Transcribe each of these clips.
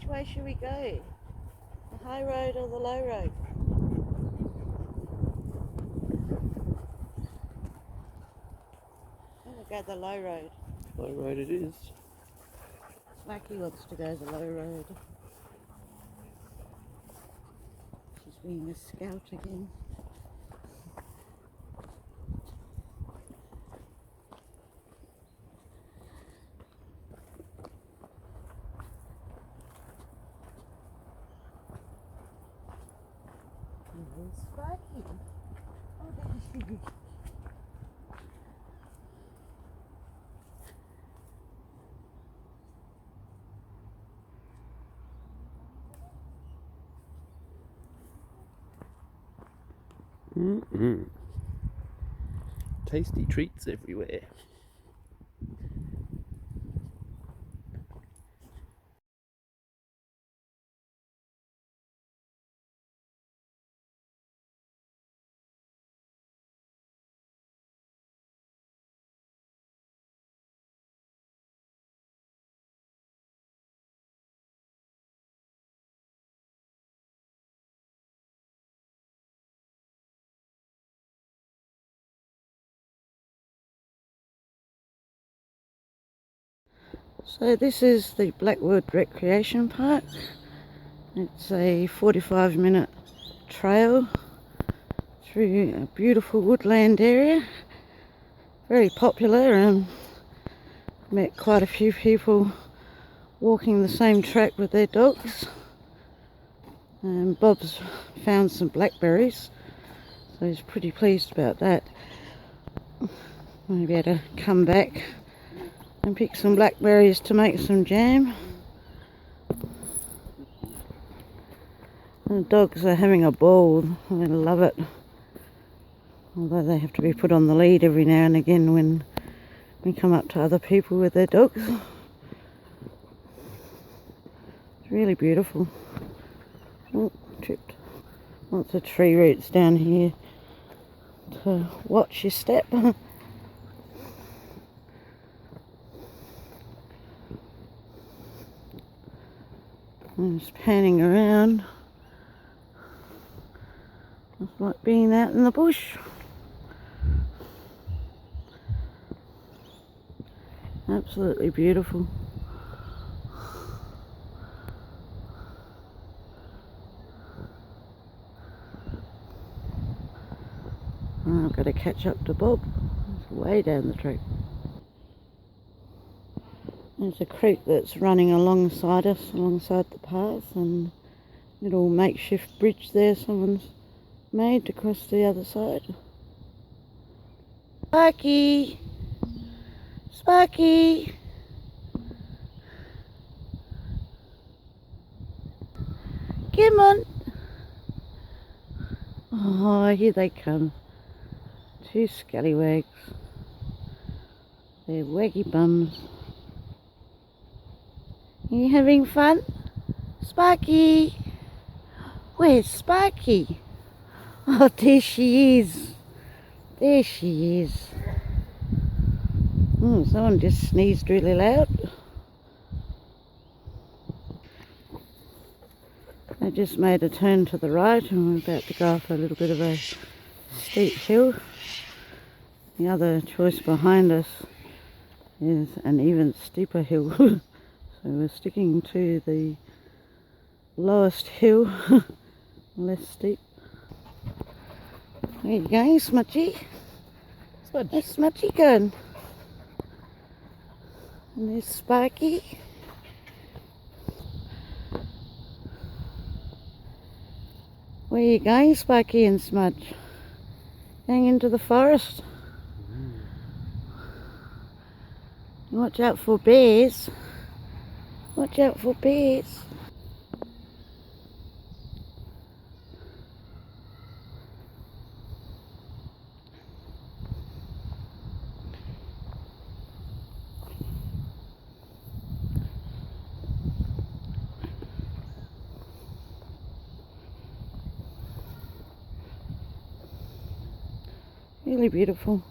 Which way should we go? The high road or the low road? I'm going to go the low road. Low road it is. Lucky wants to go the low road. She's being a scout again. Sparky. Oh, there she is. Tasty treats everywhere. So this is the Blackwood Recreation Park. It's a 45-minute trail through a beautiful woodland area. Very popular, and met quite a few people walking the same track with their dogs. And Bob's found some blackberries, so he's pretty pleased about that. Maybe able to come back and pick some blackberries to make some jam. And the dogs are having a ball. They love it. Although they have to be put on the lead every now and again when we come up to other people with their dogs. It's really beautiful. Oh, tripped. Lots of tree roots down here to watch your step. I'm just panning around. It's like being out in the bush. Absolutely beautiful. Oh, I've got to catch up to Bob. It's way down the track. There's a creek that's running alongside us, alongside the path, and a little makeshift bridge there someone's made to cross the other side. Sparky! Sparky! Come on! Oh, here they come. Two scallywags. They're waggy bums. Are you having fun? Sparky! Where's Sparky? Oh, there she is. There she is. Oh, someone just sneezed really loud. I just made a turn to the right and we're about to go up a little bit of a steep hill. The other choice behind us is an even steeper hill. So we're sticking to the lowest hill, less steep. Where you going, Smudgy? Smudge. Where's Smudgy going? And there's Sparky. Where are you going, Sparky and Smudge? Going into the forest. Watch out for bears. Watch out for bears. Really beautiful.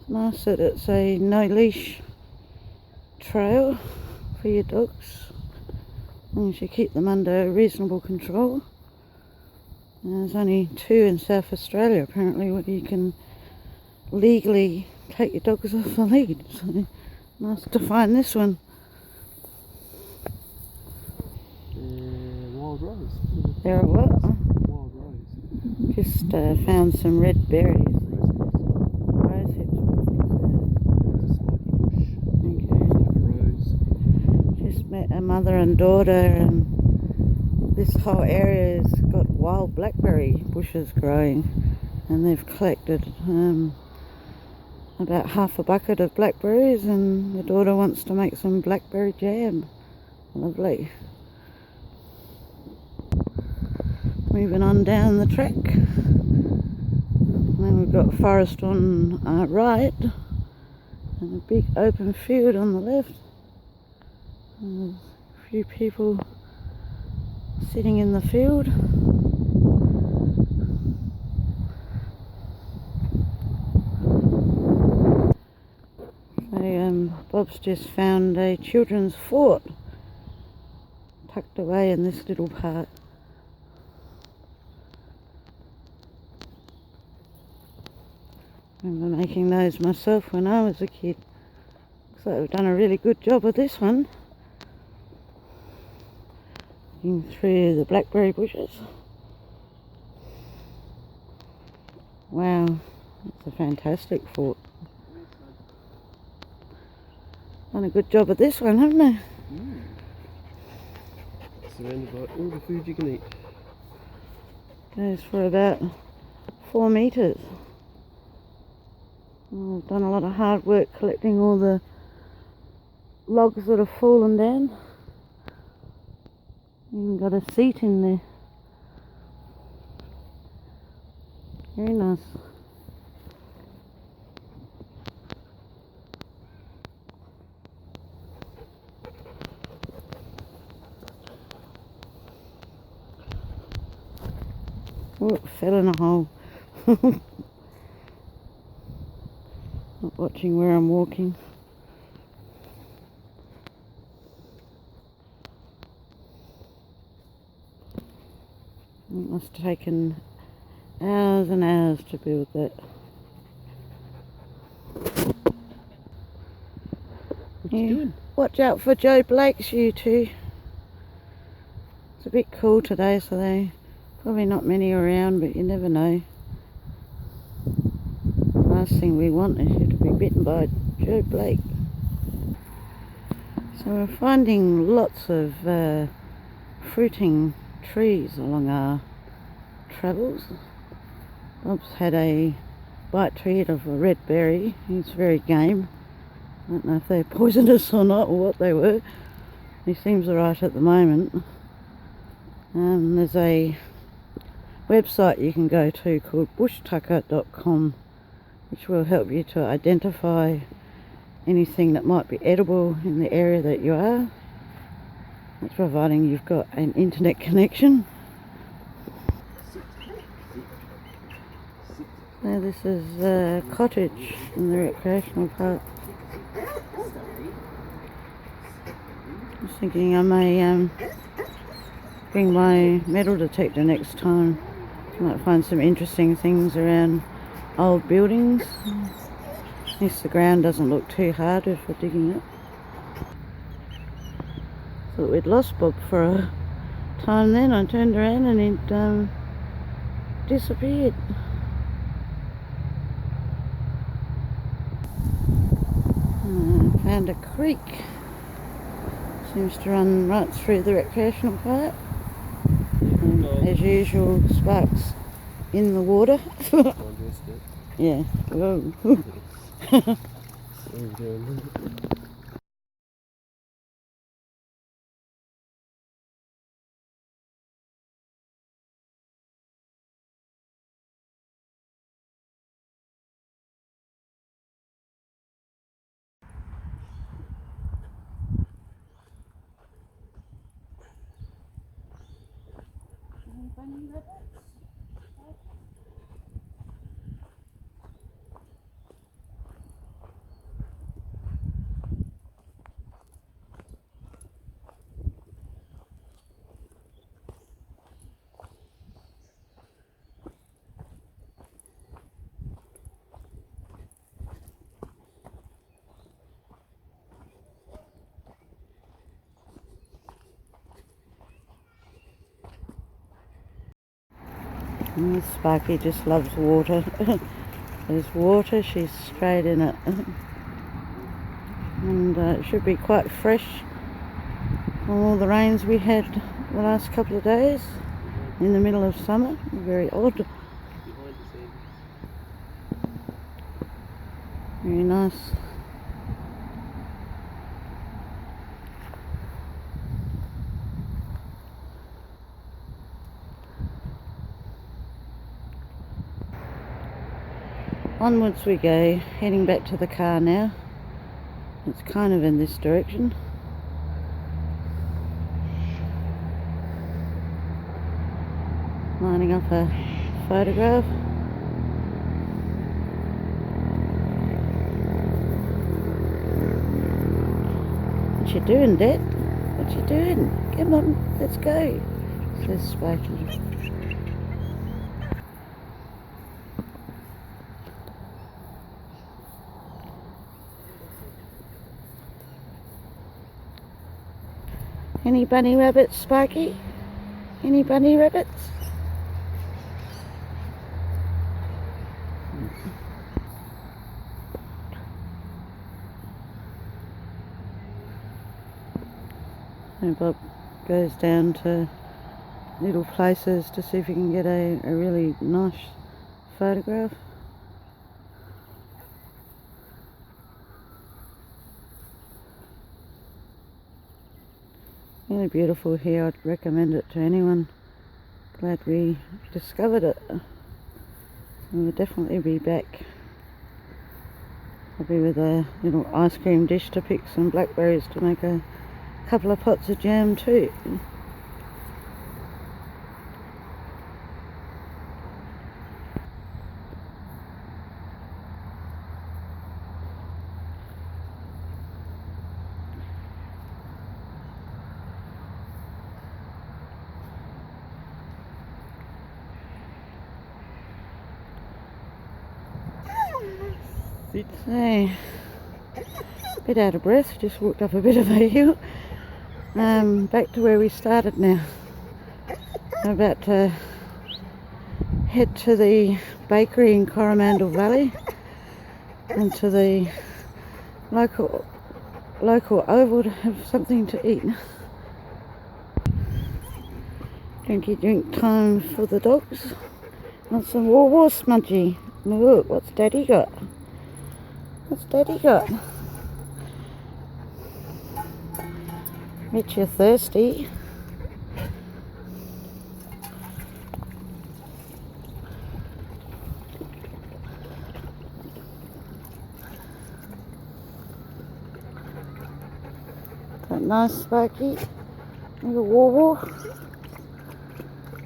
It's nice that it's a no leash trail for your dogs. long as you keep them under reasonable control. And there's only 2 in South Australia apparently where you can legally take your dogs off the lead. So nice to find this one. Wild rose. There are what? Wild rose. Just found some red berries. Rose hips. Rose hips, I think so. It's a spiky bush. Okay. Like a rose. Just met a mother and daughter, and this whole area has got wild blackberry bushes growing, and they've collected about half a bucket of blackberries, and the daughter wants to make some blackberry jam. Lovely. Moving on down the track. Then we've got forest on our right and a big open field on the left. And a few people sitting in the field. So Bob's just found a children's fort tucked away in this little part. I remember making those myself when I was a kid. Looks like we've done a really good job of this one. Looking through the blackberry bushes. Wow, that's a fantastic fort. Done a good job of this one, haven't they? Surrounded by all the food you can eat. Goes for about 4 metres. Oh, I've done a lot of hard work collecting all the logs that have fallen down. Even got a seat in there. Very nice. Oh, it fell in a hole. Not watching where I'm walking. It must have taken hours and hours to build that. What you doing? Watch out for Joe Blake's, you two. It's a bit cool today, so they probably not many around, but you never know. Last thing we want is you to be bitten by Joe Blake. So we're finding lots of fruiting trees along our travels. Bob's had a bite to eat of a red berry. He's very game. I don't know if they're poisonous or not, or what they were. He seems alright at the moment. There's a website you can go to called bushtucker.com, which will help you to identify anything that might be edible in the area that you are. That's providing you've got an internet connection. So this is a cottage in the recreational park. I was thinking I may bring my metal detector next time. I might find some interesting things around old buildings. At least the ground doesn't look too hard if we're digging it. Thought we'd lost Bob for a time then. I turned around and he'd disappeared. Found a creek. Seems to run right through the recreational park. And as usual, sparks in the water. Yeah. Whoa. And Sparky just loves water. There's water, she's straight in it. And it should be quite fresh from all the rains we had the last couple of days in the middle of summer. Very odd. Very nice. Onwards we go, heading back to the car now. It's kind of in this direction. Lining up a photograph. What you doing, Dad? What you doing? Come on, let's go, says Sparky. Any bunny rabbits, Sparky? Any bunny rabbits? And Bob goes down to little places to see if he can get a really nice photograph. Really beautiful here. I'd recommend it to anyone. Glad we discovered it. We'll definitely be back. I'll be with a little ice cream dish to pick some blackberries to make a couple of pots of jam too. So, a bit out of breath, just walked up a bit of a hill. Back to where we started now. I'm about to head to the bakery in Coromandel Valley and to the local oval to have something to eat. Drinky drink time for the dogs. Want some war smudgy. Look, what's Daddy got? What's Daddy got? Bet you're thirsty. Is that nice, Sparky? Little war.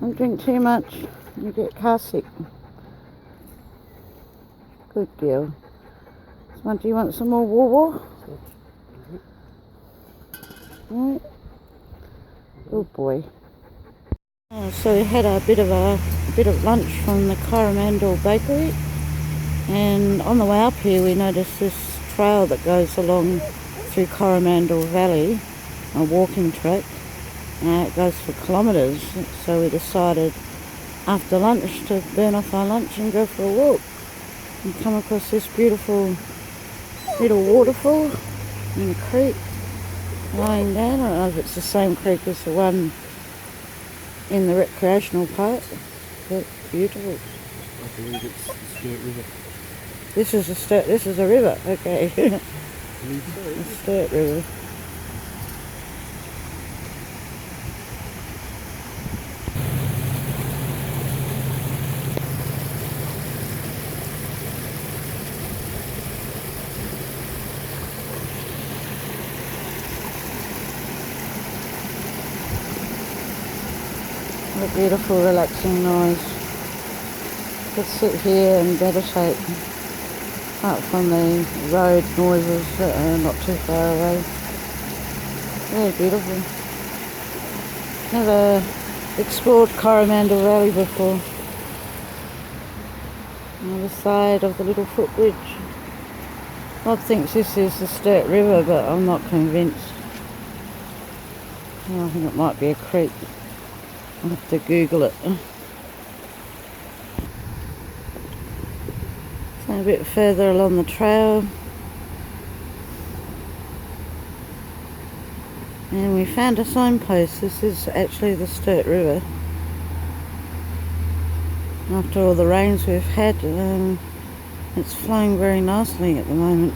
Don't drink too much, you get car sick. Good girl. Do you want some more war? Right. Good boy. So we had a bit of lunch from the Coromandel bakery, and on the way up here we noticed this trail that goes along through Coromandel Valley, a walking track. It goes for kilometres, so we decided after lunch to burn off our lunch and go for a walk and come across this beautiful little waterfall in a creek lying down. I don't know if it's the same creek as the one in the recreational park, but beautiful. I believe it's the Sturt River. This is a river, okay. I believe so. The Sturt River. What a beautiful, relaxing noise. Just sit here and meditate, apart from the road noises that are not too far away. Very beautiful. Never explored Coromandel Valley before. On the other side of the little footbridge. Bob thinks this is the Sturt River, but I'm not convinced. I think it might be a creek. I'll have to Google it. A bit further along the trail, and we found a signpost. This is actually the Sturt River. After all the rains we've had, it's flowing very nicely at the moment.